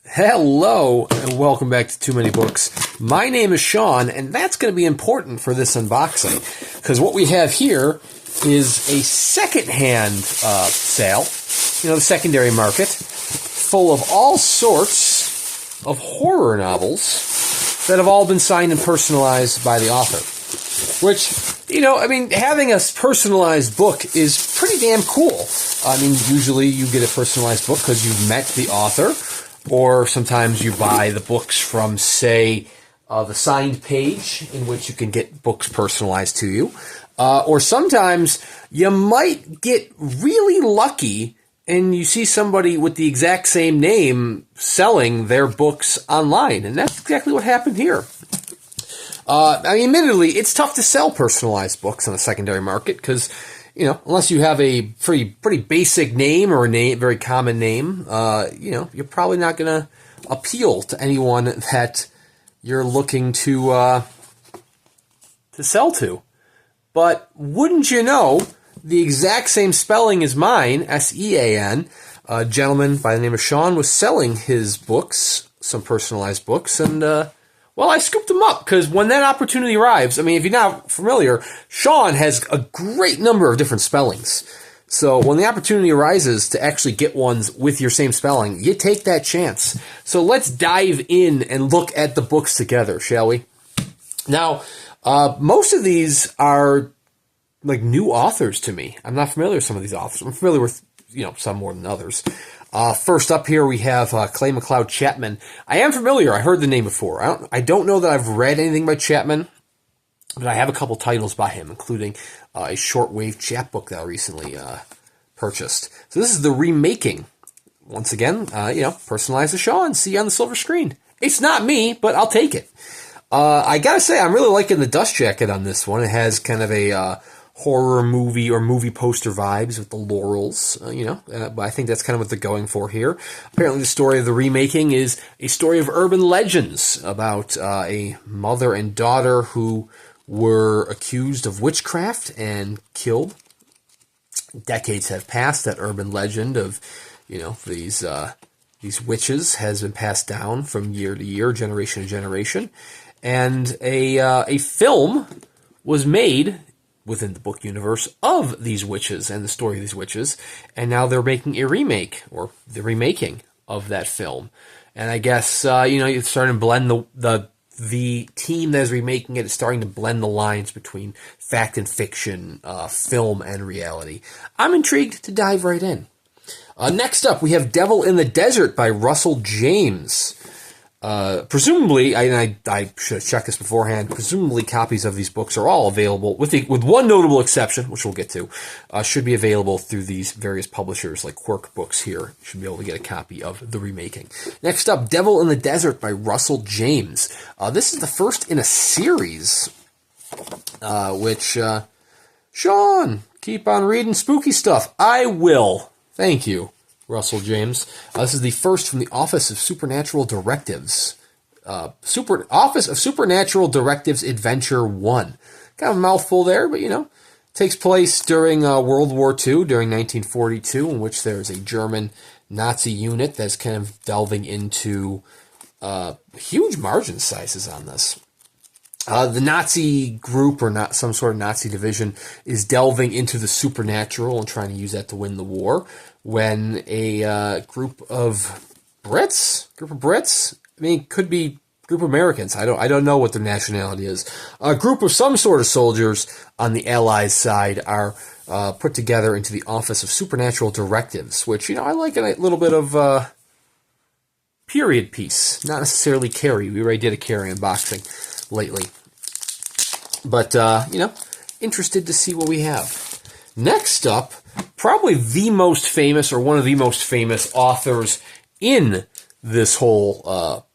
Hello, and welcome back to Too Many Books. My name is Sean, and that's going to be important for this unboxing, because what we have here is a secondhand sale, the secondary market, full of all sorts of horror novels that have all been signed and personalized by the author. Which, having a personalized book is pretty damn cool. Usually you get a personalized book because you've met the author, or sometimes you buy the books from, say, the signed page, in which you can get books personalized to you. Or sometimes you might get really lucky and you see somebody with the exact same name selling their books online. And that's exactly what happened here. Admittedly, it's tough to sell personalized books on the secondary market because, unless you have a pretty basic name or a very common name, you're probably not going to appeal to anyone that you're looking to sell to. But wouldn't you know, the exact same spelling as mine, S-E-A-N, a gentleman by the name of Sean was selling his books, some personalized books, and I scooped them up, because when that opportunity arrives, if you're not familiar, Sean has a great number of different spellings. So when the opportunity arises to actually get ones with your same spelling, you take that chance. So let's dive in and look at the books together, shall we? Now, most of these are like new authors to me. I'm not familiar with some of these authors. I'm familiar with, some more than others. First up here we have Clay McLeod Chapman. I am familiar. I heard the name before. I don't know that I've read anything by Chapman, but I have a couple titles by him, including a shortwave chapbook that I recently purchased. So this is the Remaking. Once again, personalized to Sean. See you on the silver screen. It's not me, but I'll take it. I gotta say, I'm really liking the dust jacket on this one. It has kind of a horror movie or movie poster vibes with the laurels, but I think that's kind of what they're going for here. Apparently the story of the Remaking is a story of urban legends about a mother and daughter who were accused of witchcraft and killed. Decades have passed. That urban legend of, these witches has been passed down from year to year, generation to generation. And a film was made within the book universe of these witches and the story of these witches, and now they're making a remake, or the remaking of that film. And I guess, you're starting to blend the team that is remaking it is starting to blend the lines between fact and fiction, film and reality. I'm intrigued to dive right in. Next up, we have Devil in the Desert by Russell James. Presumably, I should have checked this beforehand, presumably copies of these books are all available, with one notable exception, which we'll get to, should be available through these various publishers like Quirk Books here. You should be able to get a copy of The Remaking. Next up, Devil in the Desert by Russell James. This is the first in a series, which, Sean, keep on reading spooky stuff. I will. Thank you, Russell James. This is the first from the Office of Supernatural Directives. Office of Supernatural Directives Adventure 1. Kind of a mouthful there, but takes place during World War II, during 1942, in which there's a German Nazi unit that's kind of delving into huge margin sizes on this. The Nazi group, or not some sort of Nazi division, is delving into the supernatural and trying to use that to win the war, when a group of Brits, could be group of Americans, I don't know what their nationality is, a group of some sort of soldiers on the Allies side are put together into the Office of Supernatural Directives, which, I like a little bit of period piece, not necessarily Carrie. We already did a Carrie unboxing lately. But, interested to see what we have. Next up, probably the most famous, or one of the most famous authors in this whole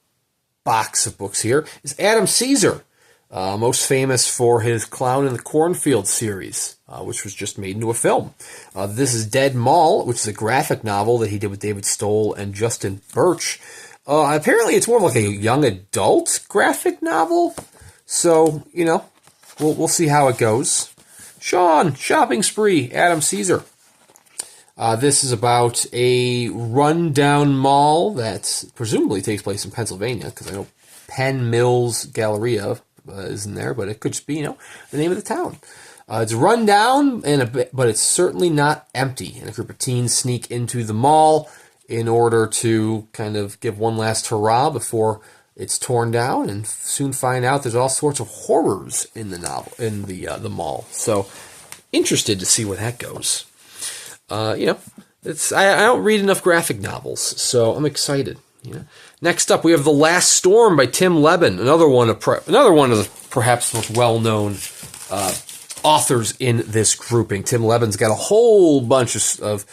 box of books here, is Adam Cesare, most famous for his Clown in the Cornfield series, which was just made into a film. This is Dead Mall, which is a graphic novel that he did with David Stoll and Justin Birch. Apparently it's more of like a young adult graphic novel, so, we'll see how it goes. Sean, shopping spree, Adam Cesare. This is about a rundown mall that presumably takes place in Pennsylvania, because I know Penn Mills Galleria is in there, but it could just be, the name of the town. It's run down, but it's certainly not empty. And a group of teens sneak into the mall in order to kind of give one last hurrah before it's torn down, and soon find out there's all sorts of horrors in the novel, in the mall. So, interested to see where that goes. I don't read enough graphic novels, so I'm excited. Next up, we have The Last Storm by Tim Lebbon, another one of the perhaps most well-known authors in this grouping. Tim Lebbon's got a whole bunch of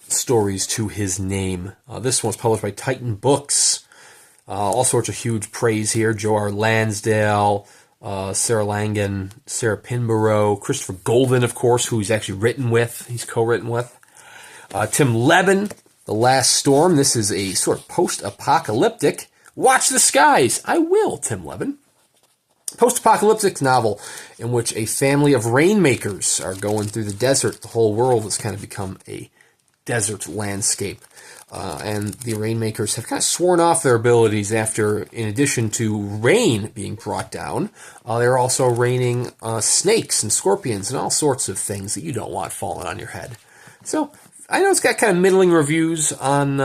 stories to his name. This one's published by Titan Books. All sorts of huge praise here. Joe R. Lansdale, Sarah Langan, Sarah Pinborough, Christopher Golden, of course, who he's actually he's co-written with. Tim Lebbon, The Last Storm. This is a sort of post-apocalyptic, watch the skies. I will, Tim Lebbon. Post-apocalyptic novel in which a family of rainmakers are going through the desert. The whole world has kind of become a desert landscape. And the rainmakers have kind of sworn off their abilities after, in addition to rain being brought down, they're also raining snakes and scorpions and all sorts of things that you don't want falling on your head. So, I know it's got kind of middling reviews on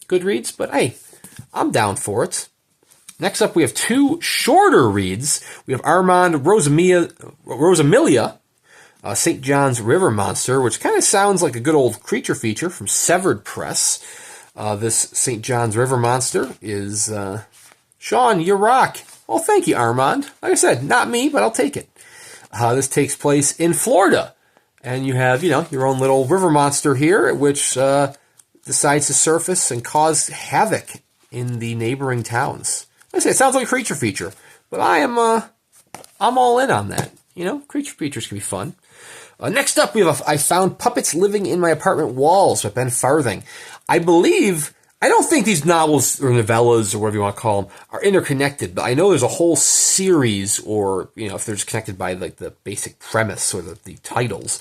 Goodreads, but hey, I'm down for it. Next up, we have two shorter reads. We have Armand Rosamilia, St. John's River Monster, which kind of sounds like a good old creature feature from Severed Press. This St. John's River Monster is, Sean, you rock. Well, thank you, Armand. Like I said, not me, but I'll take it. This takes place in Florida. And you have, your own little river monster here, which decides to surface and cause havoc in the neighboring towns. Like I say, it sounds like a creature feature, but I'm all in on that. Creature features can be fun. Next up, we have I Found Puppets Living in My Apartment Walls by Ben Farthing. I don't think these novels or novellas or whatever you want to call them are interconnected, but I know there's a whole series, or, if they're just connected by like the basic premise or the titles,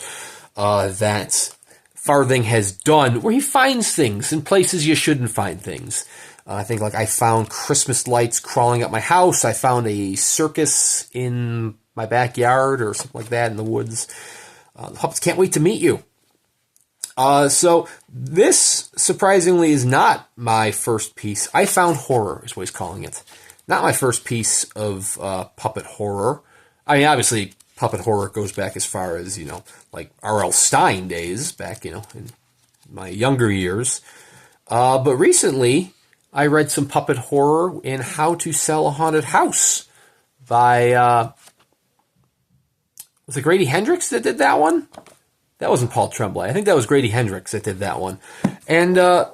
that Farthing has done where he finds things in places you shouldn't find things. I think I found Christmas lights crawling up my house. I found a circus in my backyard or something like that in the woods. The puppets can't wait to meet you. So this, surprisingly, is not my first piece. I Found Horror is what he's calling it. Not my first piece of puppet horror. I mean, obviously, puppet horror goes back as far as, like R.L. Stine days, back, in my younger years. But recently, I read some puppet horror in How to Sell a Haunted House by... was it Grady Hendrix that did that one? That wasn't Paul Tremblay. I think that was Grady Hendrix that did that one. And there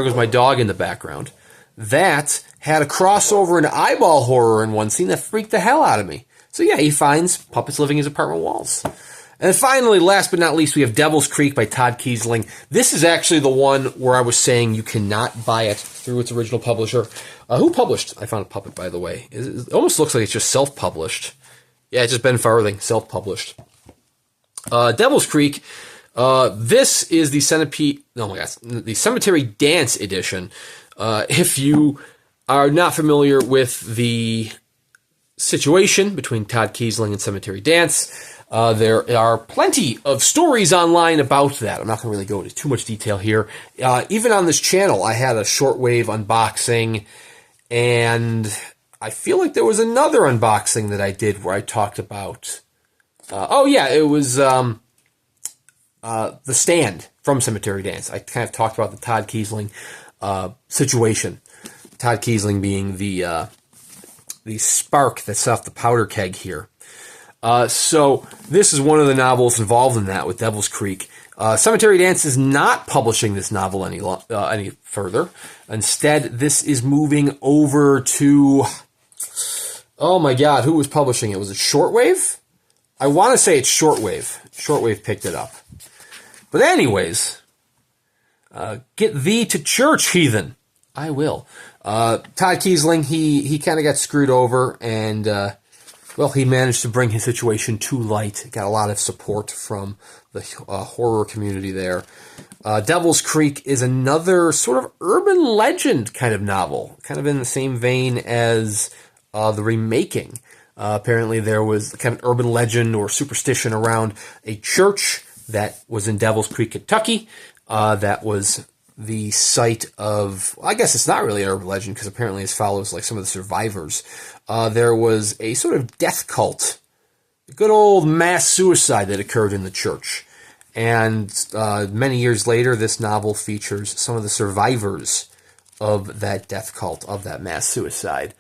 goes my dog in the background. That had a crossover into eyeball horror in one scene that freaked the hell out of me. So yeah, he finds puppets living in his apartment walls. And then finally, last but not least, we have Devil's Creek by Todd Keisling. This is actually the one where I was saying you cannot buy it through its original publisher. Who published I Found a Puppet, by the way? It almost looks like it's just self-published. Yeah, it's just Ben Farthing, self-published. Devil's Creek. This is the the Cemetery Dance edition. If you are not familiar with the situation between Todd Keisling and Cemetery Dance, there are plenty of stories online about that. I'm not going to really go into too much detail here. Even on this channel, I had a shortwave unboxing, and I feel like there was another unboxing that I did where I talked about... it was The Stand from Cemetery Dance. I kind of talked about the Todd Keisling situation. Todd Keisling being the spark that set off the powder keg here. So this is one of the novels involved in that with Devil's Creek. Cemetery Dance is not publishing this novel any further. Instead, this is moving over to... Oh my God, who was publishing it? Was it Shortwave? I want to say it's Shortwave. Shortwave picked it up. But anyways, get thee to church, heathen. I will. Todd Keisling, he kind of got screwed over, and well, he managed to bring his situation to light. Got a lot of support from the horror community there. Devil's Creek is another sort of urban legend kind of novel, kind of in the same vein as the Remaking. Apparently there was kind of an urban legend or superstition around a church that was in Devil's Creek, Kentucky, that was the site of, I guess it's not really an urban legend because apparently it follows like some of the survivors. There was a sort of death cult, a good old mass suicide that occurred in the church. And many years later, this novel features some of the survivors of that death cult, of that mass suicide,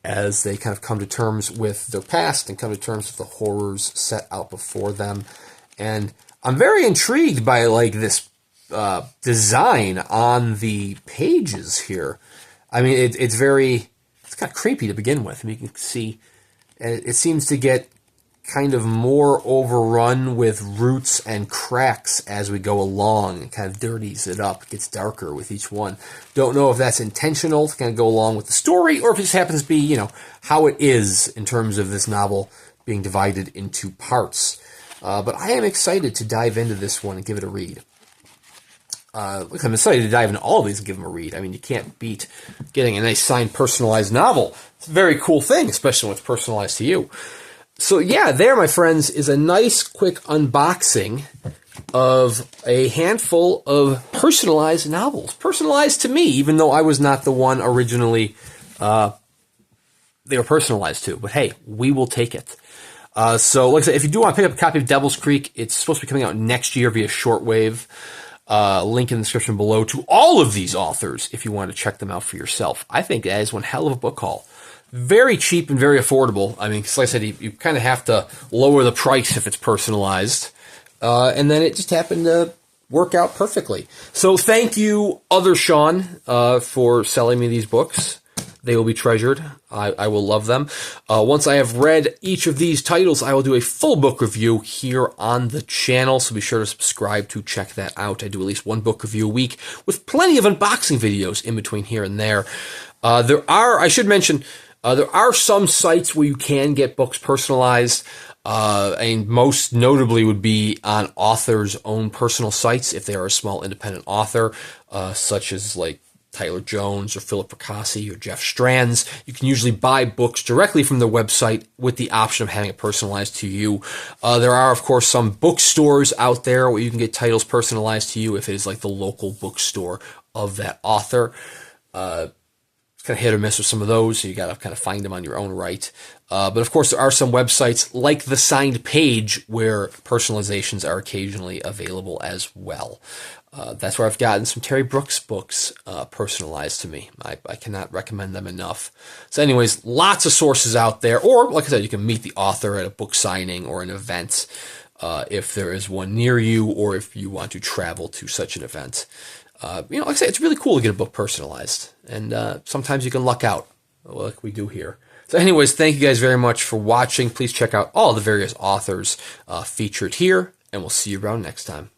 as they kind of come to terms with their past and come to terms with the horrors set out before them. And I'm very intrigued by like this design on the pages here. I mean, it's kind of creepy to begin with. I mean, you can see it seems to get kind of more overrun with roots and cracks as we go along. It kind of dirties it up. It gets darker with each one. Don't know if that's intentional to kind of go along with the story or if it just happens to be, you know, how it is in terms of this novel being divided into parts. But I am excited to dive into this one and give it a read. I'm excited to dive into all of these and give them a read. I mean, you can't beat getting a nice signed, personalized novel. It's a very cool thing, especially when it's personalized to you. So yeah, there, my friends, is a nice, quick unboxing of a handful of personalized novels. Personalized to me, even though I was not the one originally they were personalized to. But hey, we will take it. So like I said, if you do want to pick up a copy of Devil's Creek, it's supposed to be coming out next year via shortwave. Link in the description below to all of these authors if you want to check them out for yourself. I think that is one hell of a book haul. Very cheap and very affordable. I mean, like I said, you kind of have to lower the price if it's personalized. And then it just happened to work out perfectly. So thank you, other Sean, for selling me these books. They will be treasured. I will love them. Once I have read each of these titles, I will do a full book review here on the channel, so be sure to subscribe to check that out. I do at least one book review a week with plenty of unboxing videos in between here and there. I should mention, there are some sites where you can get books personalized, and most notably would be on authors' own personal sites if they are a small independent author, such as like Tyler Jones or Philip Percassi or Jeff Strands. You can usually buy books directly from their website with the option of having it personalized to you. There are, of course, some bookstores out there where you can get titles personalized to you if it is like the local bookstore of that author. It's kind of hit or miss with some of those, so you got to kind of find them on your own right. But of course, there are some websites like The Signed Page where personalizations are occasionally available as well. That's where I've gotten some Terry Brooks books personalized to me. I cannot recommend them enough. So anyways, lots of sources out there. Or, like I said, you can meet the author at a book signing or an event if there is one near you or if you want to travel to such an event. Like I said, it's really cool to get a book personalized. And sometimes you can luck out, like we do here. So anyways, thank you guys very much for watching. Please check out all the various authors featured here, and we'll see you around next time.